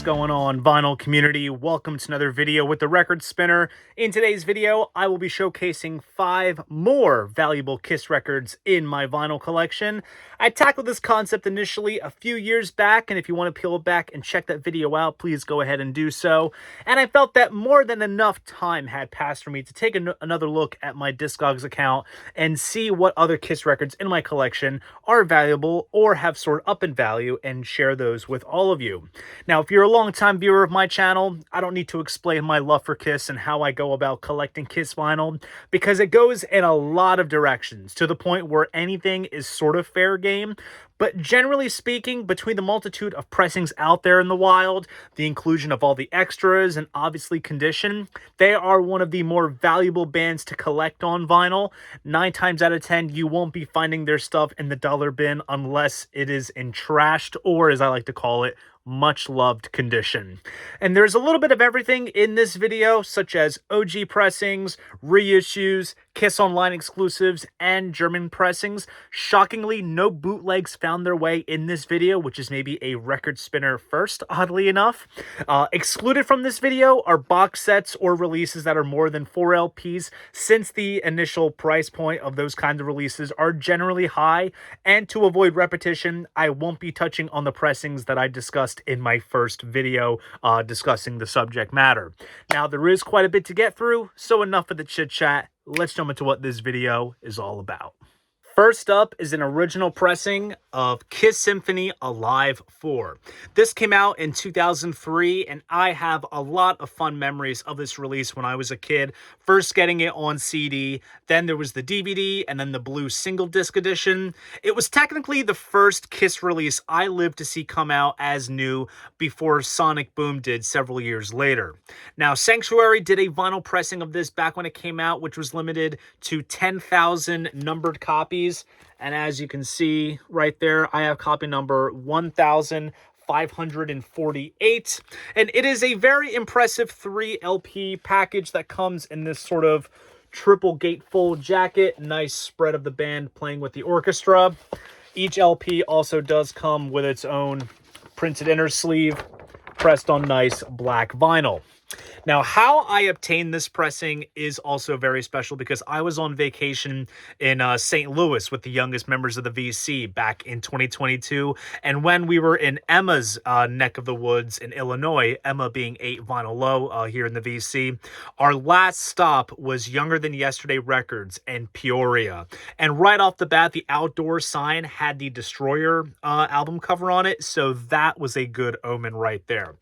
going on, vinyl community? Welcome to another video with the Record Spinner. In today's video, I will be showcasing 5 more valuable Kiss records in my vinyl collection. I tackled this concept initially a few years back, and if you want to peel back and check that video out, please go ahead and do so. And I felt that more than enough time had passed for me to take another look at my Discogs account and see what other Kiss records in my collection are valuable or have soared up in value and share those with all of you. Now, if you're a longtime viewer of my channel, I don't need to explain my love for Kiss and how I go about collecting Kiss vinyl, because it goes in a lot of directions, to the point where anything is sort of fair game. But generally speaking, between the multitude of pressings out there in the wild, the inclusion of all the extras, and obviously condition, they are one of the more valuable bands to collect on vinyl. 9 times out of 10, you won't be finding their stuff in the dollar bin unless it is in trashed, or as I like to call it, much loved condition. And there's a little bit of everything in this video, such as OG pressings, reissues, Kiss Online exclusives, and German pressings. Shockingly, no bootlegs found their way in this video, which is maybe a Record Spinner first, oddly enough. Excluded from this video are box sets or releases that are more than 4 LPs, since the initial price point of those kinds of releases are generally high, and to avoid repetition, I won't be touching on the pressings that I discussed in my first video discussing the subject matter. Now, there is quite a bit to get through, so enough of the chit chat. Let's jump into what this video is all about. First up is an original pressing of Kiss Symphony Alive 4. This came out in 2003, and I have a lot of fun memories of this release when I was a kid. First getting it on CD, then there was the DVD, and then the blue single disc edition. It was technically the first Kiss release I lived to see come out as new before Sonic Boom did several years later. Now, Sanctuary did a vinyl pressing of this back when it came out, which was limited to 10,000 numbered copies. And as you can see right there, I have copy number 1548, and it is a very impressive 3 LP package that comes in this sort of triple gatefold jacket. Nice spread of the band playing with the orchestra. Each LP also does come with its own printed inner sleeve, pressed on nice black vinyl. Now, how I obtained this pressing is also very special, because I was on vacation in St. Louis with the youngest members of the VC back in 2022. And when we were in Emma's neck of the woods in Illinois, Emma being 8 Vinyl Low here in the VC, our last stop was Younger Than Yesterday Records in Peoria. And right off the bat, the outdoor sign had the Destroyer album cover on it. So that was a good omen right there.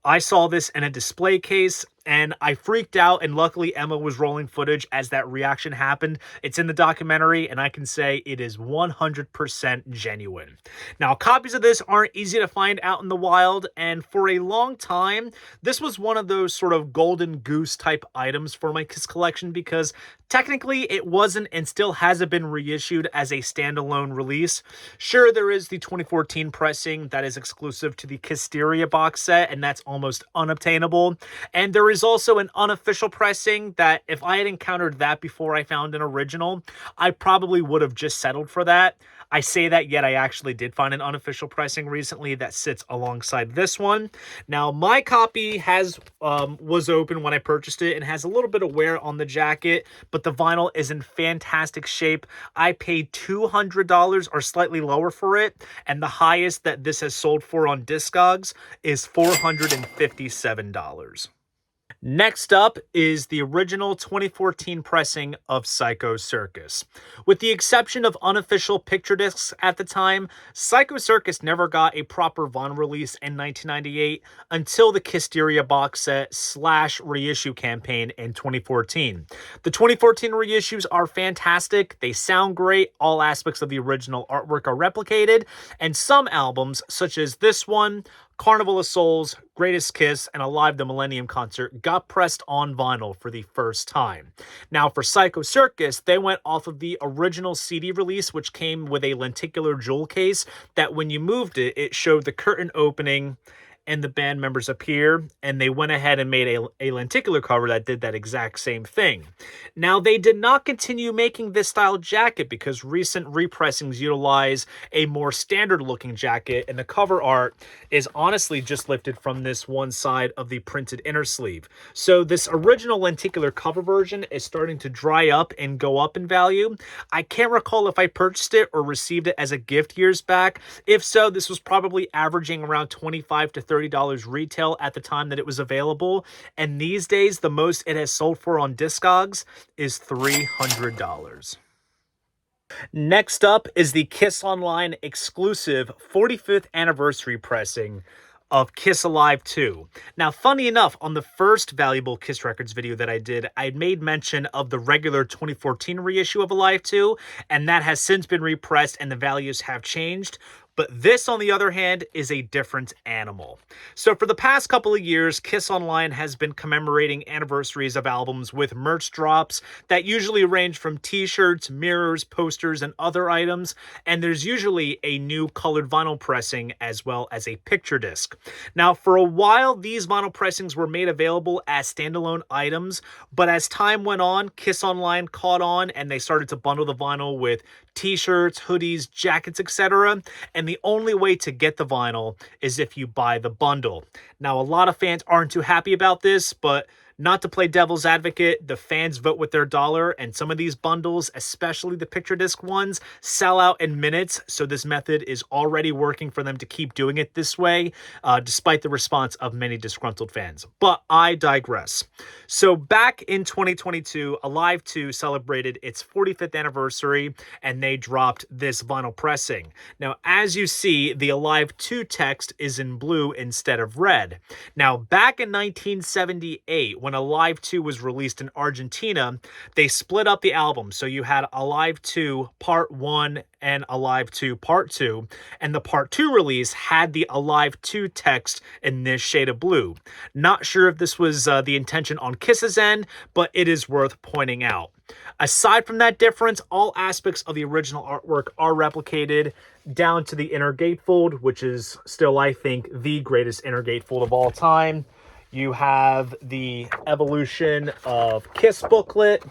I saw this in a display case, and I freaked out, and luckily Emma was rolling footage as that reaction happened. It's in the documentary, and I can say it is 100% genuine. Now, copies of this aren't easy to find out in the wild, and for a long time, this was one of those sort of golden goose type items for my Kiss collection, because technically it wasn't and still hasn't been reissued as a standalone release. Sure, there is the 2014 pressing that is exclusive to the Kissteria box set, and that's almost unobtainable. And there is also an unofficial pressing that, if I had encountered that before I found an original, I probably would have just settled for that. I say that, yet I actually did find an unofficial pressing recently that sits alongside this one. Now, my copy was open when I purchased it and has a little bit of wear on the jacket, but the vinyl is in fantastic shape. I paid $200 or slightly lower for it, and the highest that this has sold for on Discogs is $457. Next up is the original 2014 pressing of Psycho Circus. With the exception of unofficial picture discs at the time, Psycho Circus never got a proper vinyl release in 1998 until the Kissteria box set / reissue campaign in 2014. The 2014 reissues are fantastic, they sound great, all aspects of the original artwork are replicated, and some albums, such as this one, Carnival of Souls, Greatest Kiss, and Alive the Millennium Concert got pressed on vinyl for the first time. Now, for Psycho Circus, they went off of the original CD release, which came with a lenticular jewel case that when you moved it, it showed the curtain opening and the band members appear, and they went ahead and made a lenticular cover that did that exact same thing. Now, they did not continue making this style jacket because recent repressings utilize a more standard looking jacket, and the cover art is honestly just lifted from this one side of the printed inner sleeve. So this original lenticular cover version is starting to dry up and go up in value. I can't recall if I purchased it or received it as a gift years back. If so, this was probably averaging around $25 to $30 retail at the time that it was available. And these days, the most it has sold for on Discogs is $300. Next up is the Kiss Online exclusive 45th anniversary pressing of Kiss Alive 2. Now, funny enough, on the first Valuable Kiss Records video that I did, I made mention of the regular 2014 reissue of Alive 2, and that has since been repressed and the values have changed. But this, on the other hand, is a different animal. So for the past couple of years, Kiss Online has been commemorating anniversaries of albums with merch drops that usually range from t-shirts, mirrors, posters, and other items. And there's usually a new colored vinyl pressing as well as a picture disc. Now, for a while, these vinyl pressings were made available as standalone items. But as time went on, Kiss Online caught on and they started to bundle the vinyl with t-shirts, hoodies, jackets, etc. And the only way to get the vinyl is if you buy the bundle. Now, a lot of fans aren't too happy about this, but not to play devil's advocate, the fans vote with their dollar, and some of these bundles, especially the picture disc ones, sell out in minutes, so this method is already working for them to keep doing it this way, despite the response of many disgruntled fans. But I digress. So back in 2022, Alive 2 celebrated its 45th anniversary, and they dropped this vinyl pressing. Now, as you see, the Alive 2 text is in blue instead of red. Now, back in 1978, when Alive 2 was released in Argentina, they split up the album. So you had Alive 2 Part 1 and Alive 2 Part 2. And the Part 2 release had the Alive 2 text in this shade of blue. Not sure if this was the intention on Kiss's end, but it is worth pointing out. Aside from that difference, all aspects of the original artwork are replicated down to the inner gatefold, which is still, I think, the greatest inner gatefold of all time. You have the evolution of Kiss booklet.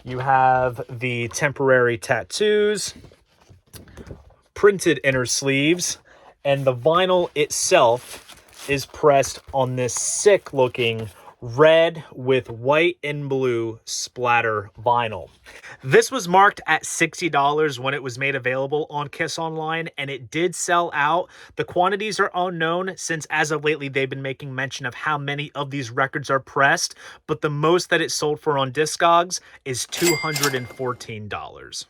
You have the temporary tattoos, printed inner sleeves, and the vinyl itself is pressed on this sick looking red with white and blue splatter vinyl. This was marked at $60 when it was made available on Kiss Online, and it did sell out. The quantities are unknown since as of lately they've been making mention of how many of these records are pressed, but the most that it sold for on Discogs is $214.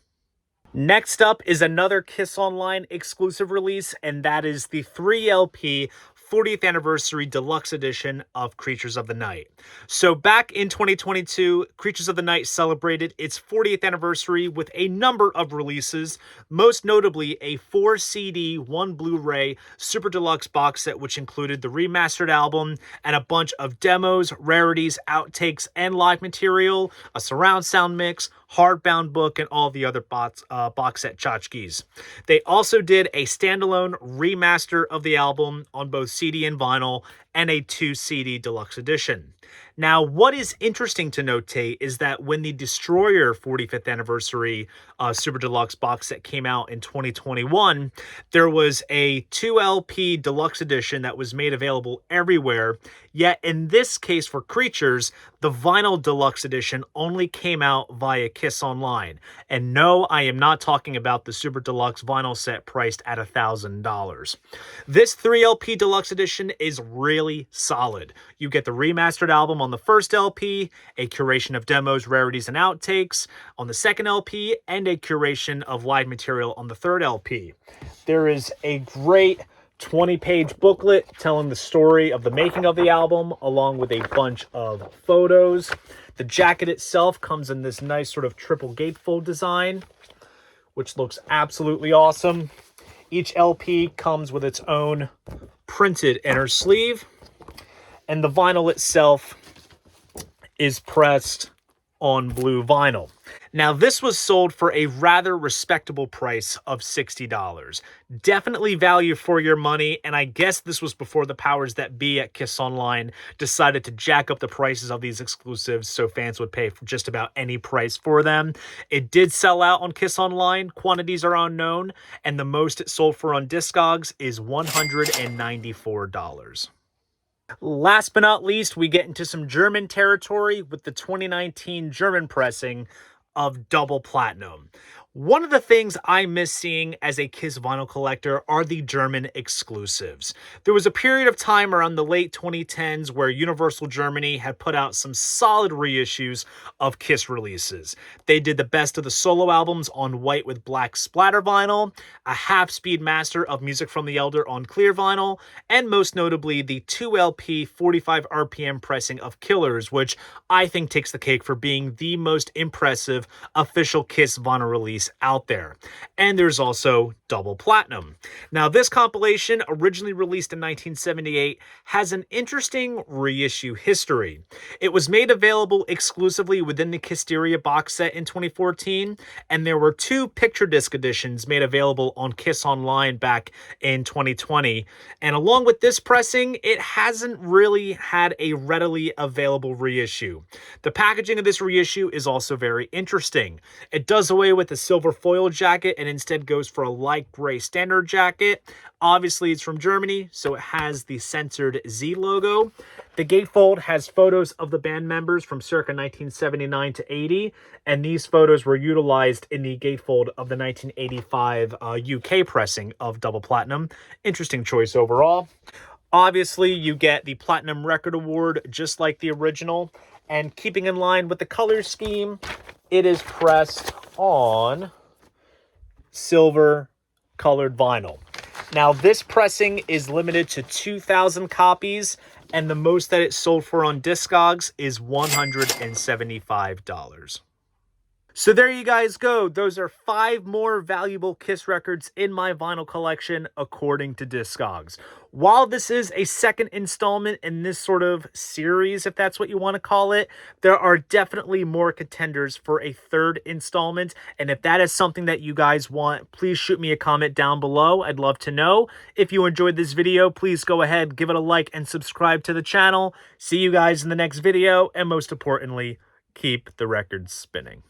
Next up is another Kiss Online exclusive release, and that is the 3LP 40th anniversary deluxe edition of Creatures of the Night. So back in 2022, Creatures of the Night celebrated its 40th anniversary with a number of releases, most notably a 4 CD, 1 Blu-ray super deluxe box set, which included the remastered album and a bunch of demos, rarities, outtakes, and live material, a surround sound mix, hardbound book, and all the other box set tchotchkes. They also did a standalone remaster of the album on both CD and vinyl, and a 2 CD deluxe edition. Now, what is interesting to notate is that when the Destroyer 45th anniversary Super Deluxe box set came out in 2021, there was a 2LP deluxe edition that was made available everywhere. Yet in this case for Creatures, the vinyl deluxe edition only came out via Kiss Online. And no, I am not talking about the Super Deluxe vinyl set priced at $1,000. This 3LP deluxe edition is really solid. You get the remastered album on the first LP, a curation of demos, rarities, and outtakes on the second LP, and a curation of live material on the third LP. There is a great 20-page booklet telling the story of the making of the album, along with a bunch of photos. The jacket itself comes in this nice sort of triple gatefold design, which looks absolutely awesome. Each LP comes with its own printed inner sleeve, and the vinyl itself is pressed on blue vinyl. Now, this was sold for a rather respectable price of $60. Definitely value for your money, and I guess this was before the powers that be at Kiss Online decided to jack up the prices of these exclusives so fans would pay for just about any price for them. It did sell out on Kiss Online, quantities are unknown, and the most it sold for on Discogs is $194. Last but not least, we get into some German territory with the 2019 German pressing of Double Platinum. One of the things I miss seeing as a Kiss vinyl collector are the German exclusives. There was a period of time around the late 2010s where Universal Germany had put out some solid reissues of Kiss releases. They did the best of the solo albums on white with black splatter vinyl, a half-speed master of Music from the Elder on clear vinyl, and most notably the 2LP 45 RPM pressing of Killers, which I think takes the cake for being the most impressive official Kiss vinyl release out there. And there's also Double Platinum. Now, this compilation, originally released in 1978, has an interesting reissue history. It was made available exclusively within the Kissteria box set in 2014, and there were two picture disc editions made available on Kiss Online back in 2020. And along with this pressing, it hasn't really had a readily available reissue. The packaging of this reissue is also very interesting. It does away with the silver foil jacket and instead goes for a light gray standard jacket. Obviously, it's from Germany, so it has the censored Z logo. The gatefold has photos of the band members from circa 1979 to 80, and these photos were utilized in the gatefold of the 1985 UK pressing of Double Platinum. Interesting choice overall. Obviously, you get the Platinum Record Award, just like the original, and keeping in line with the color scheme, it is pressed on silver colored vinyl. Now, this pressing is limited to 2,000 copies, and the most that it sold for on Discogs is $175. So there you guys go. Those are 5 more valuable Kiss records in my vinyl collection, according to Discogs. While this is a second installment in this sort of series, if that's what you want to call it, there are definitely more contenders for a third installment. And if that is something that you guys want, please shoot me a comment down below. I'd love to know. If you enjoyed this video, please go ahead, give it a like, and subscribe to the channel. See you guys in the next video, and most importantly, keep the records spinning.